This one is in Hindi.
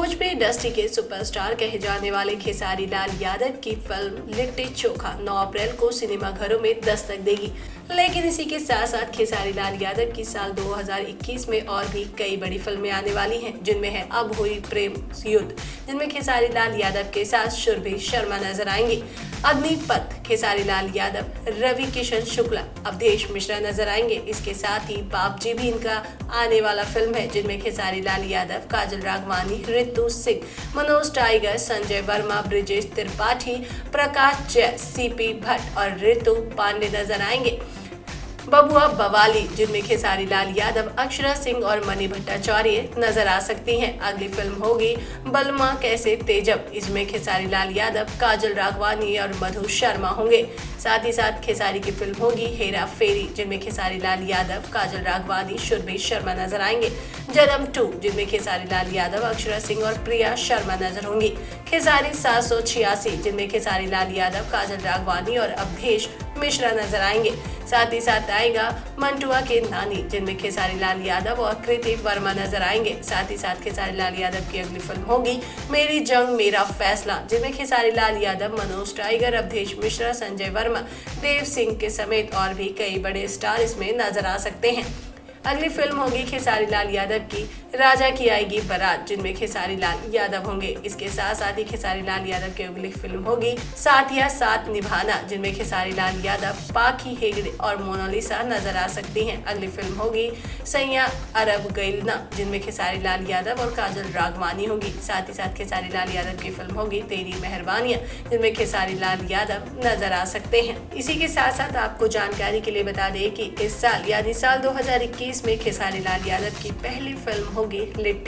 भोजपुरी इंडस्ट्री के सुपरस्टार कहे जाने वाले खेसारी लाल यादव की फिल्म लिट्टी चोखा 9 अप्रैल को सिनेमाघरों में दस्तक देगी। लेकिन इसी के साथ साथ खेसारी लाल यादव की साल 2021 में और भी कई बड़ी फिल्में आने वाली हैं, जिनमें है अब हुई प्रेम युद्ध, जिनमें खेसारी लाल यादव के साथ सुरभि शर्मा नजर आएंगी। अग्निपथ खेसारी लाल यादव, रवि किशन शुक्ला, अवधेश मिश्रा नजर आएंगे। इसके साथ ही बापजी भी इनका आने वाला फिल्म है, जिनमें खेसारी लाल यादव, काजल राघवानी, रितु सिंह, मनोज टाइगर, संजय वर्मा, ब्रिजेश त्रिपाठी, प्रकाश जय, सीपी भट्ट और ऋतु पांडे नजर आएंगे। बबुआ बवाली, जिनमें खेसारी लाल यादव, अक्षरा सिंह और मणि भट्टाचार्य नजर आ सकती हैं। अगली फिल्म होगी बलमा कैसे तेजब, इसमें खेसारी लाल यादव, काजल राघवानी और मधु शर्मा होंगे। साथ ही साथ खेसारी की फिल्म होगी हेरा फेरी, जिनमें खेसारी लाल यादव, काजल राघवानी, सुरभि शर्मा नजर आएंगे। जन्म 2, जिनमें खेसारी लाल यादव, अक्षरा सिंह और प्रिया शर्मा नजर होंगी। खेसारी 786, जिनमें खेसारी लाल यादव, काजल राघवानी और अवधेश मिश्रा नजर आएंगे। साथ ही साथ आएगा मंटुआ के नानी, जिनमें खेसारी लाल यादव और कृति वर्मा नजर आएंगे। साथ ही साथ खेसारी लाल यादव की अगली फिल्म होगी मेरी जंग मेरा फैसला, जिनमें खेसारी लाल यादव, मनोज टाइगर, अवधेश मिश्रा, संजय वर्मा, देव सिंह के समेत और भी कई बड़े स्टार इसमें नजर आ सकते हैं। अगली फिल्म होगी खेसारी लाल यादव की राजा की आएगी बारात, जिनमें खेसारी लाल यादव होंगे। इसके साथ साथ ही खेसारी लाल यादव की अगली फिल्म होगी साथिया साथ निभाना, जिनमें खेसारी लाल यादव, पाखी हेगड़े और मोनालिसा नजर आ सकती हैं। अगली फिल्म होगी सैया अरब गैलना, जिनमें खेसारी लाल यादव और काजल राघवानी होगी। साथ ही साथ खेसारी लाल यादव की फिल्म होगी तेरी मेहरबानियां, जिनमें खेसारी लाल यादव नजर आ सकते हैं। इसी के साथ साथ आपको जानकारी के लिए बता दें कि इस साल यानी साल 2021 में खेसारी लाल यादव की पहली फिल्म होगी लिट्टी।